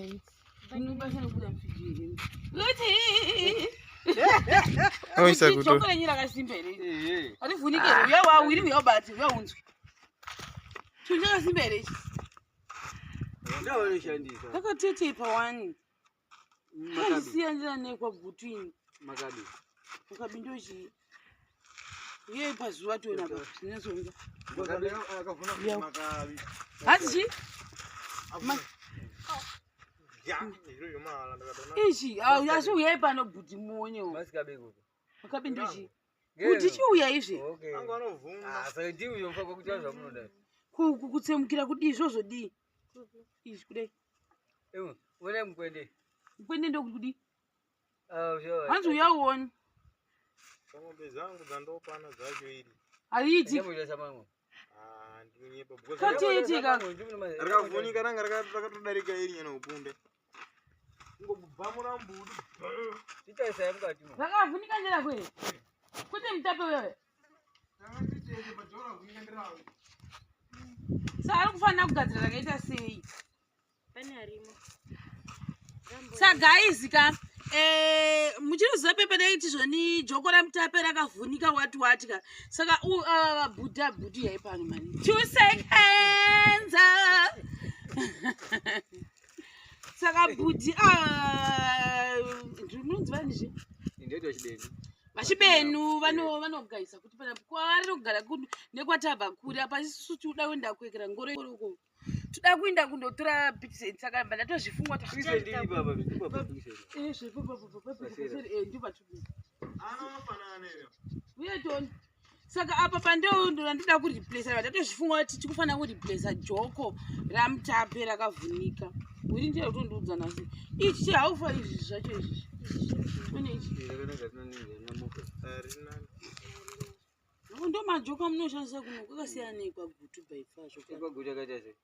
friends. Unobasa kuda mfijiri. Oisa kuto. Joko lenyira kasimbere. Ari vunikere uya wawiri uya bati uya unzwi. Tunja kasimbere. Ndawo leshandisa. Takatete pawani. Siyanjira nekwa gutwini. Makabi. Ukabindoji. Ye pazuwa tona ba. Sinazonga. Makabi akavuna makabi. Hatsi? Ya, ndiro yomala ndakatona. Ichi, yaso uyepa no bhuti monyo. Masikabeko. Makabindoji. Kuti chiuya izvi. Okay. Anga anovhuna. Saka ndiwo yomfa kokuti zvamunoda. Kutsemukira kudi izvozvo. Izvi kudai. Ewe, wena mkwende. Mkwende ndokudi. Sure. Hanzi uyauona. Ngombe zangu dzandopana dzacho iri. Ariti. Ndinyepa because Katete kaka. rakavhunika ranga rakatodarika iri nyana upunde. Ngobvamura mbudi. Titaisa mukati. Rakavhunika njera kwere. Kuti mutape wewe. Sari kufanira kugadzira rakaita sei? Pane arimo. Saka guys muchinoziva pepa daiti zvoni Joko raMutape rakavhunika wati ka. Saka bhudhi yaipano mani. 2 seconds. Saka bhudhi ndinonziva ndizve. Ndeto chibeni. Vachibenu vanogaisa kuti pana kwavari kugara nekwatabva kuri apa isusu tinoda kuenda kuekera ngoro uko. Toda kuenda kundotora bikiseni saka ndatozvifungwa saka apa pandondida kureplace ndatozvifungwa kuti tikufanira kureplace Joko raMutape rakavhunika. Uri ndiye utondiudza nhasi. Ichi haufa izvi zvacho izvi. Une ichi. Ndo maJoko munoshandisa kuno kwakasiyana nekwagutu by far zvakadai. Kwagutu akaita sei?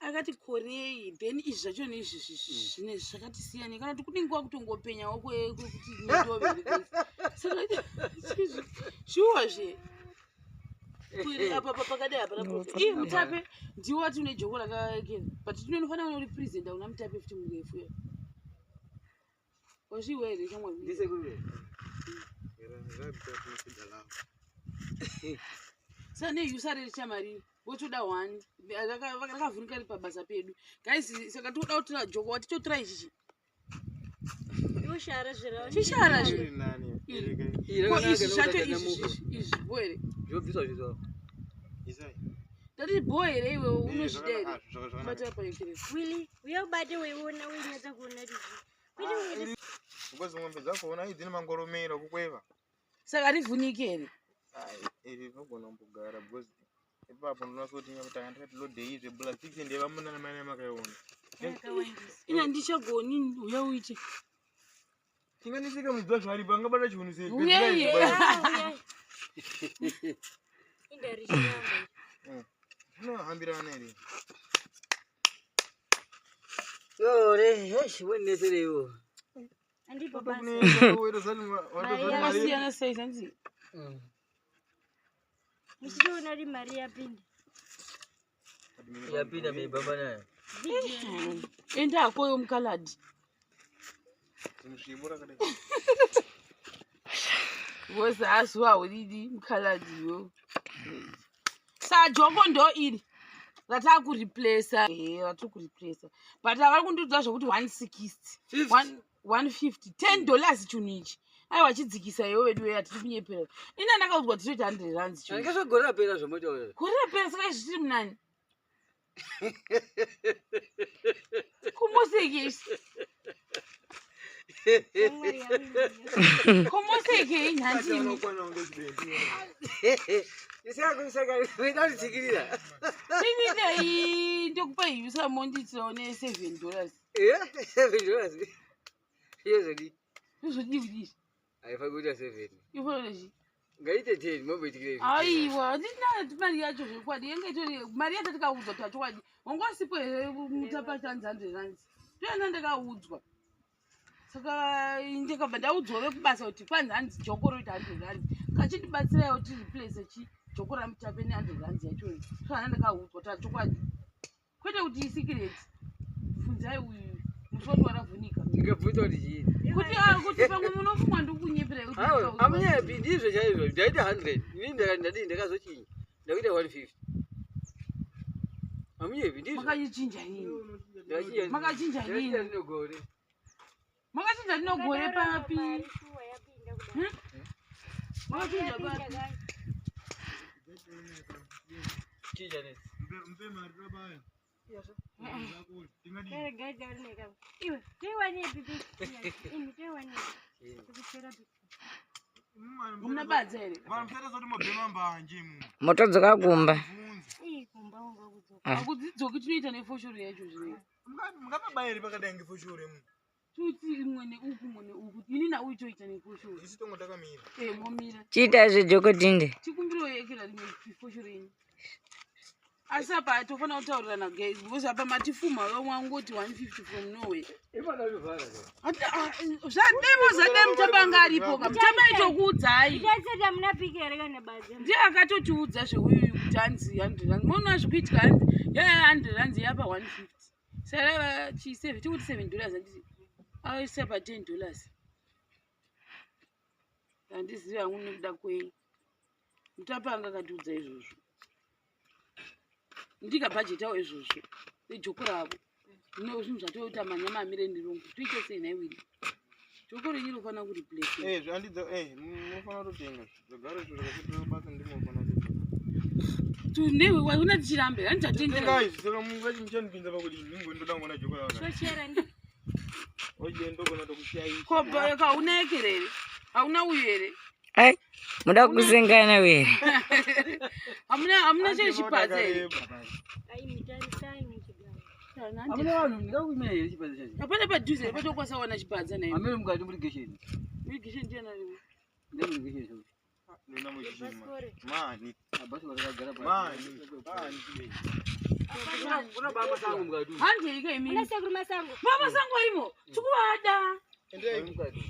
Akati korei then izvi zvacho neizvi zvine zvakati siyana kana kuti kunenge kutongopenyawo kwekuti ndovere saka zviwazve kuri apa pakadai apa Mutape ndiwo ati une Joko rakakera but tinofanira kunorepresenta una Mutape futi murefu ya wazviwere chamwa ndise kuwe saka neusare chamari wotoda 1 rakavhunika ri pabasa pedu guys saka toda kutora Joko watichotora ichi Ushara zvira. chishara zve izvi zvacho izvi boere zvobviswa zvizvo. Isai. Tati boere iwe unozvida here bata paekere Willy, uyabate weiona uinyatsa kuona izvi. Because ngombe dzakhona idzine mangoromera kukweva. saka rivhunike here Iri rinogona kugara because ipapo ndinasoti nyakutanga ndikati lodei zveplastics ndeva muna namai makaiona. ina ndichagoni uya uite Tinganisika mudzwa zvari pangabata chinhu sei. uya Indari chiramba. Zvinohambirana ere? Yore, weneserewo. Andipo basa. vakasiyana sei zanzi Muchiona ri mari yapinda. Yapinda meibamba nayo. enda akoyo mukaladi Mushibura kadai. wose azuwa uridi mukaladiyo saka Joko ndo iri ratava kureplace but avari kundiudza zvokuti 160 150 $10 chinhu ichi aiwa chidzikisa iwo vedu weya tiri kunyepera ina ndakaudzwa tichoita 100 rands chinhu Angazogora rapera zvomotaura. gore rapera saka izvi tiri munani kumosekesi komoseke nhandini inidai ndokupa hiusa monditirawo ne$7 Yezodi. izvodividizvi Haifa kuita 7. ifonorechi Ngaite 10 mobetikire. aiwa ndinati mari yacho zvekwadi yenge itori mari yacho tikaudzwa kuti achokwadi wangosipo here Mutape achanzi 100 rands toenda ndakaudzwa saka ndikabva ndaudzwa vekubasa kuti kwanzi hanzi Joko roita 100 rands kachindibatsirawo tireplace Joko raMutape ne100 rands yacho kana ndakaudzwa kuti achokwadi kwete kuti isikireti funzai uyu musoro waravhunika ndikabvunza kuti chii kuti pamwe munofumwa ndikunyepera kuti amunyapi ndizvo chaizvo ndaita 100 ini ndadii ndakazochinja ndakuita 150 amunyepi ndizvo makachinja nini makachinja ndinogore makachinja ndinogore papi makachinja papi chinja nesi muna badza here moto dzakakumba akudzidzoki tinoita nefoshoro yacho zvino mungapabayiri pakadai ngefoshoro mu tuti imwe neuku imwe neuku ini nauyu toita nefoshoro isi tongo takamira momira chiita zvejoko dinde tikumbiro yekera rimwe foshoro yenyu asi apa tofanira kutaurirana guys because apa matifuma wangoti 150 from Norway zvademo mutamba aripo mutamba itokuudzai ndiye akatotiudza zveuyu kuti hanzi 100 rand mona zvikuitika hanzi yaya 100 rand yapa 150 sara chi7 tikuti $7 handiti aisa pa $10 handizivi hangu nekuda kwei mutapanga akatiudza izvozvo ndikabhajetawo izvozvo ijoko ravo no zvinhu zvatoita manyama amire ndirongo tuite sei naiwiri joko renyu rofana kuti plate zvandidzo munofana kutotenga zvogara zviro zvakatobasa ndimofana kutotenga tunewe una tichirambe handitatendera saka mungachimichandipinza pakuti ningondoda kuona joko ravo oje ndogona tokushaisha koba kauna ekerere hauna uyu here ai muda kusengana were hamuna chiri chipadza here amuna vanhu ndingakuimira here chipadza chacho hapana padhuze here patokwasawana chipadza naye amene mukati murigesheni murigesheni ndiana riwe ndemurigesheni zvo nina muchima mani abasi vakagara mani unobaa masango mukati hanje ika imini masango arimo tikuvada endei mukati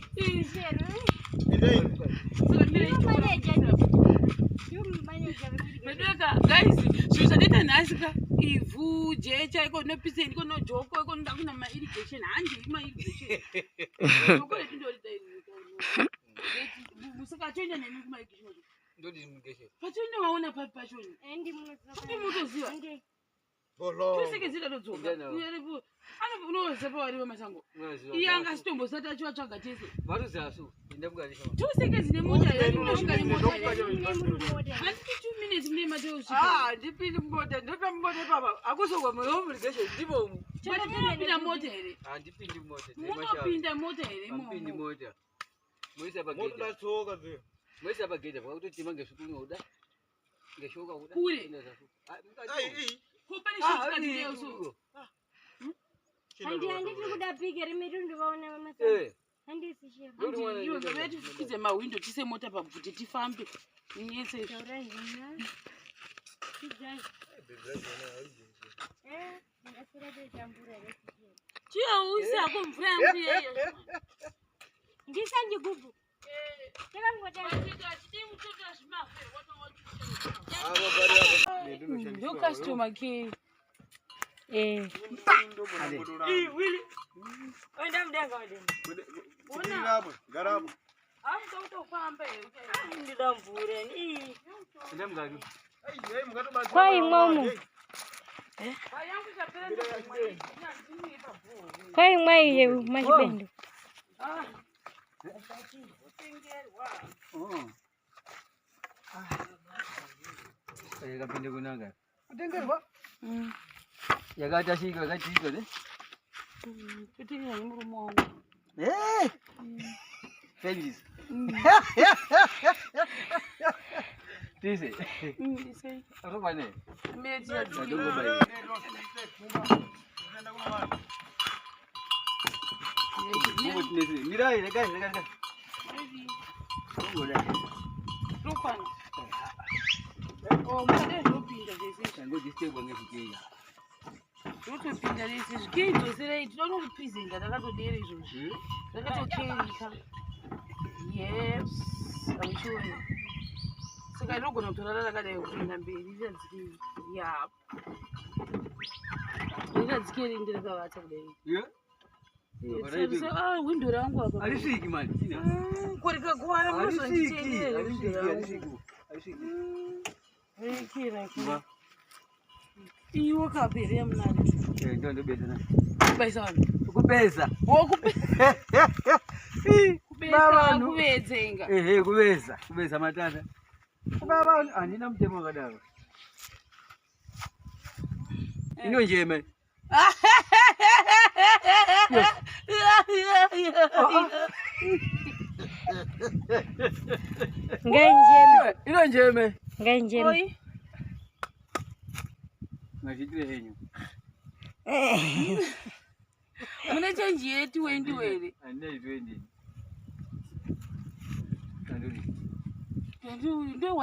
Bedweka guys zviro zvadaita nhasi ka ivhu jecha iko nopiseni iko nojoko iko noda kuna mairrigation hanje mairrigation joko retindorimusaka toenda nemi kumairrigation ndodii mugesheni patoenda waona papi pachoni kuti mutoziva tosekedzira todzoka unoziva pawariwe masango iye angasitombosa tachivatsvaga tese vatozivasu enda mukati tosekedzi nemota yanosvika nemota handiti 2 minutes mune mateusvika ndipindi mumota ndopa mumota ipapa akusogwa mwewe murigesheni ndivomu munopinda mota here handipindi mota munopinda mota here ampindi mota moisa pagedha motodatsoka ze moisa pagedha pakakutotima ngesvukunoda ngeshoka kuda kure kopane shotikatikeuso handiti kuda pike rimitundu vaona vamatifukize mahwindo tise mota pabvute tifambe nyese chiauisi ako mvura yangu yeyo ndisanjigubu yo customer care oenda mudenga Garapo, garapo. ndida mvura enda mukati kwai mwamu kwai mwaiye machipendo yakapinde kunaka kutengerwa yakatashika yakatiika ne kutenga nemurume wangu Feliz. Dice. Dice. Arroba ne. Media. Adogo bai. Mira, regai. Rupan. Oh, mane rupinda desse. Tango distego ngezikeya. Rutopinda desse. Zvikiito serei tinono kupizinga takatodera izvozvo. Takatokerika. Yes. I'm sure. Saka inogona kutorara rakadai kupinda mberi riradzikiri. Ya. Riradzikiri ndirakavata kudai. Yeah. windo rangu apa Alisiki mani. kurika kuwana munozonditendera kira iwo kapere mnani Ndio beza. kubaisa vanhu Kupesa. kubesa kuvedzenga Kubesa matata. Baba anina mtemo wakadaro. Ino njeme. Ngenjeme. Ino njeme. Ngenjeme. Mashitire henyu. mune chenji yetu wendi were Ane 20. ndo